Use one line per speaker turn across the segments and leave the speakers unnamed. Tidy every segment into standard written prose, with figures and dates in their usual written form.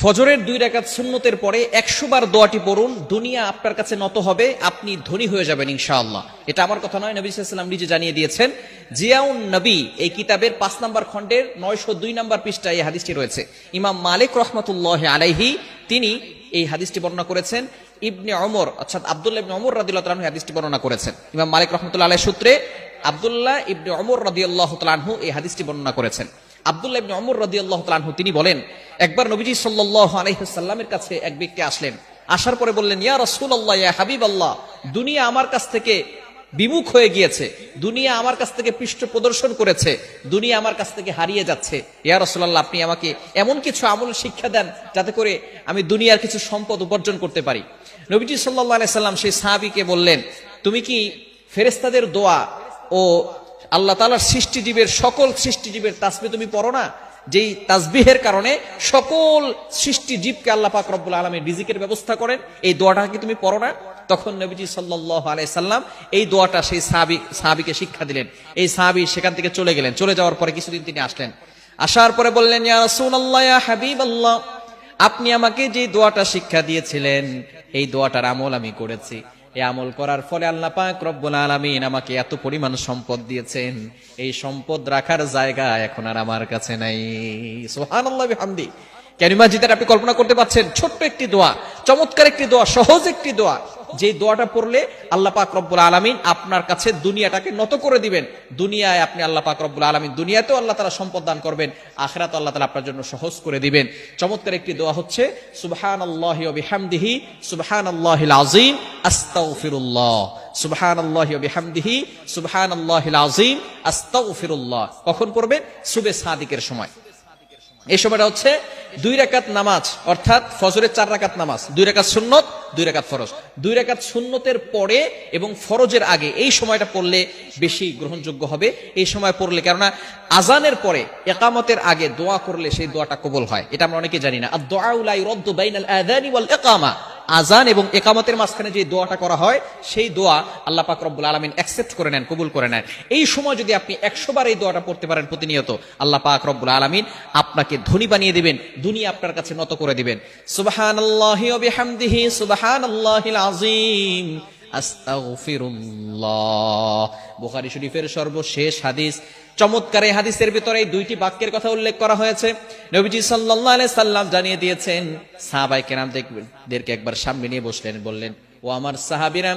ফজরের 2 রাকাত সুন্নতের পরে 100 বার দোয়াটি পড়ুন, দুনিয়া আপনার কাছে নত হবে, আপনি ধনী হয়ে যাবেন ইনশাআল্লাহ। এটা আমার কথা নয়, নবী সাল্লাল্লাহু আলাইহি ওয়াসাল্লাম নিজে জানিয়ে দিয়েছেন। জিয়াউন নবী এই কিতাবের 5 নম্বর খণ্ডের 902 নম্বর পৃষ্ঠায় এই হাদিসটি রয়েছে। ইমাম মালিক রাহমাতুল্লাহি আলাইহি তিনি এই হাদিসটি বর্ণনা করেছেন। ইবনে ওমর অর্থাৎ আব্দুল্লাহ ইবনে ওমর রাদিয়াল্লাহু তাআলা হাদিসটি বর্ণনা করেছেন। ইমাম মালিক রাহমাতুল্লাহি আলাইহি সূত্রে আব্দুল্লাহ ইবনে ওমর রাদিয়াল্লাহু তাআলা এই হাদিসটি বর্ণনা করেছেন। আব্দুল্লাহ ইবনে ওমর রাদিয়াল্লাহু তাআলা তিনি বলেন, একবার নবীজি সাল্লাল্লাহু আলাইহি ওয়াসাল্লামের কাছে এক ব্যক্তি আসলেন। আসার পরে বললেন, ইয়া রাসূলুল্লাহ, ইয়া হাবিবাল্লাহ, দুনিয়া আমার কাছ থেকে বিমুখ হয়ে গিয়েছে, দুনিয়া আমার কাছ থেকে পৃষ্ঠ প্রদর্শন করেছে, দুনিয়া আমার কাছ থেকে হারিয়ে যাচ্ছে। ইয়া রাসূলুল্লাহ, আপনি আমাকে এমন কিছু আমল শিক্ষা দেন যাতে করে আমি দুনিয়ার কিছু সম্পদ উপার্জন করতে পারি। নবীজি সাল্লাল্লাহু আলাইহি সাল্লাম সেই সাহাবীকে বললেন, তুমি কি ফেরেশতাদের দোয়া ও আল্লাহ তাআলার সৃষ্টিজীবের সকল সৃষ্টিজীবের তাসবিহ তুমি পড়ো না? যেই তাসবিহের কারণে সকল সৃষ্টিজীবকে আল্লাহ পাক রব্বুল আলামিন রিজিকের ব্যবস্থা করেন, এই দোয়াটা কি তুমি পড়ো না? তখন নবীজি সাল্লাল্লাহু আলাইহি সাল্লাম এই দোয়াটা সেই সাহাবীকে শিক্ষা দিলেন। এই সাহাবী সেখান থেকে চলে গেলেন। চলে যাওয়ার পরে কিছুদিন তিনি আসলেন। আসার পরে বললেন, ইয়া রাসূলুল্লাহ, ইয়া হাবিবাল্লাহ, আপনি আমাকে যে দোয়াটা শিক্ষা দিয়েছিলেন এই দোয়াটার আমল আমি করেছি। এই আমল করার ফলে আল্লাহ পাক রব্বুল আলামিন আমাকে এত পরিমাণ সম্পদ দিয়েছেন, এই সম্পদ রাখার জায়গা এখন আর আমার কাছে নাই। সুবহানাল্লাহ বিহামদি। কালিমা যেটা আপনি কল্পনা করতে পারছেন, ছোট্ট একটি দোয়া, চমৎকার একটি দোয়া, সহজ একটি দোয়া, যে দোয়াটা পড়লে আল্লাহ পাক রব্বুল আলামিন আপনার কাছে দুনিয়াটাকে নত করে দিবেন। দুনিয়ায় আপনি আল্লাহ পাক রব্বুল আলামিন, দুনিয়াতেও আল্লাহ তাআলা সম্পদ দান করবেন, আখিরাতে আল্লাহ তাআলা আপনার জন্য সহজ করে দিবেন। চমৎকার একটি দোয়া হচ্ছে সুবহানাল্লাহি ওয়া বিহামদিহি সুবহানাল্লাহিল আযীম আস্তাগফিরুল্লাহ। সুবহানাল্লাহি ওয়া বিহামদিহি সুবহানাল্লাহিল আযীম আস্তাগফিরুল্লাহ। কখন পড়বেন? সুবহে সাদিকের সময়। এই সময়টা হচ্ছে 2 রাকাত নামাজ, অর্থাৎ ফজরের 4 রাকাত নামাজ, 2 রাকাত সুন্নত, 2 রাকাত ফরজ। 2 রাকাত সুন্নতের পরে এবং ফরজের আগে এই সময়টা পড়লে বেশি গ্রহণযোগ্য হবে। এই সময় পড়লে, কেননা আজানের পরে ইকামতের আগে দোয়া করলে সেই দোয়াটা কবুল হয়, এটা আমরা অনেকে জানি না। আদ-দুআউ লা ইউরাদ্দু বাইনাল আযানি ওয়াল ইকামা, আজান এবং ইকামতের মাঝখানে যে দোয়াটা করা হয় সেই দোয়া আল্লাহ পাক রব্বুল আলামিন অ্যাকসেপ্ট করে নেন, কবুল করে নেন। এই সময় যদি আপনি 100 বার এই দোয়াটা পড়তে পারেন প্রতিনিয়ত, আল্লাহ পাক রব্বুল আলামিন আপনাকে ধনী বানিয়ে দিবেন, দুনিয়া আপনার কাছে নত করে দিবেন। সুবহানাল্লাহি ওয়া বিহামদিহি সুবহানাল্লাহিল আযীম আস্তাগফিরুল্লাহ। বুখারী শরীফের সর্বশেষ হাদিস। চমৎকার এই হাদিসের ভিতরে এই 2টি বাক্যের কথা উল্লেখ করা হয়েছে। নবীজি সাল্লাল্লাহু আলাইহি সাল্লাম জানিয়ে দিয়েছেন, সাহাবায়ে কেরামদেরকে একবার সামনে নিয়ে বসলেন, বললেন, ও আমার সাহাবীরা,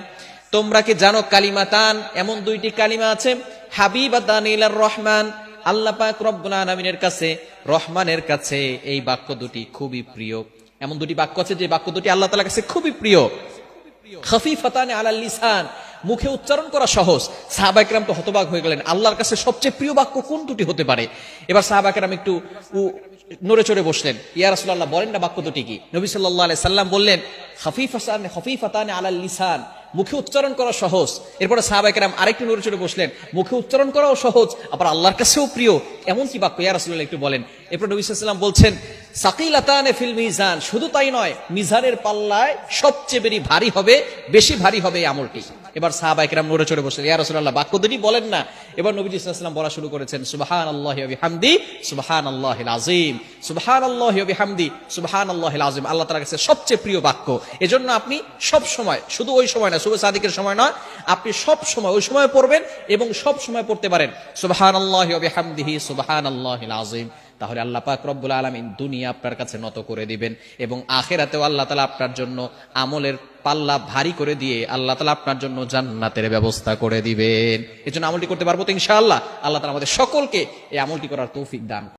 তোমরা কি জানো কালিমাতান, এমন 2টি কালিমা আছে, হাবিবাতান ইলার রহমান, আল্লাহ পাক রব্বুল আলামিনের কাছে, রহমানের কাছে এই বাক্য দুটি খুবই প্রিয়। এমন 2টি বাক্য আছে যে বাক্য দুটি আল্লাহ তাআলার কাছে খুবই প্রিয়। খাফিফাতান আলাল লিসান, মুখে উচ্চারণ করা সহজ। সাহাবায়ে কেরাম তো হতবাক হয়ে গেলেন, আল্লাহর কাছে সবচেয়ে প্রিয় বাক্য কোন দুটি হতে পারে? এবার সাহাবায়ে কেরাম একটু নড়ে চড়ে বসলেন। ইয়া রাসূলুল্লাহ, বলেন না বাক্য দুটি কি? নবী সাল্লাল্লাহু আলাইহি সাল্লাম বললেন, খাফিফাতান আলাল লিসান, মুখে উচ্চারণ করা সহজ। এরপরে সাহাবায়ে কেরাম আরেকটু নড়ে চড়ে বসলেন, মুখে উচ্চারণ করাও সহজ, আবার আল্লাহর কাছেও প্রিয়, এমন কি বাক্য ইয়া রাসূলুল্লাহ একটু বলেন। এরপর নবী সাল্লাল্লাহু আলাইহি সাল্লাম বলছেন, সাকিলাতান ফিল মিজান, শুধু তাই নয়, মিজানের পাল্লায় সবচেয়ে বেশি ভারী হবে এই আমলটি। এবার সাহাবায়ে কেরাম নড়ে চড়ে বসলেন, ইয়া রাসূলুল্লাহ বাক্য দুটি বলেন না। এবার নবী সাল্লাল্লাহু আলাইহি ওয়াসাল্লাম বলা শুরু করেছেন, সুবহানাল্লাহি ওয়া বিহামদি সুবহানাল্লাহিল আযীম, সুবহানাল্লাহি ওয়া বিহামদি সুবহানাল্লাহিল আযীম, আল্লাহ তাআলার কাছে সবচেয়ে প্রিয় বাক্য। এজন্য আপনি সব সময়, শুধু ওই সময় না, শুভ সাদিকের সময় নয়, আপনি সব সময় ওই সময় পড়বেন এবং সব সময় পড়তে পারেন সুবহানাল্লাহি ওয়া বিহামদিহি সুবহানাল্লাহিল আযীম। তাহলে আল্লাহ পাক রব্বুল আলামিন দুনিয়া আপনার কাছে নত করে দিবেন এবং আখিরাতেও আল্লাহ তাআলা আপনার জন্য আমলের পাল্লা ভারী করে দিয়ে আল্লাহ তাআলা আপনার জন্য জান্নাতের ব্যবস্থা করে দিবেন। এজন্য আমলটি করতে পারবো তো ইনশাআল্লাহ? আল্লাহ তাআলা আমাদের সকলকে এই আমলটি করার তৌফিক দান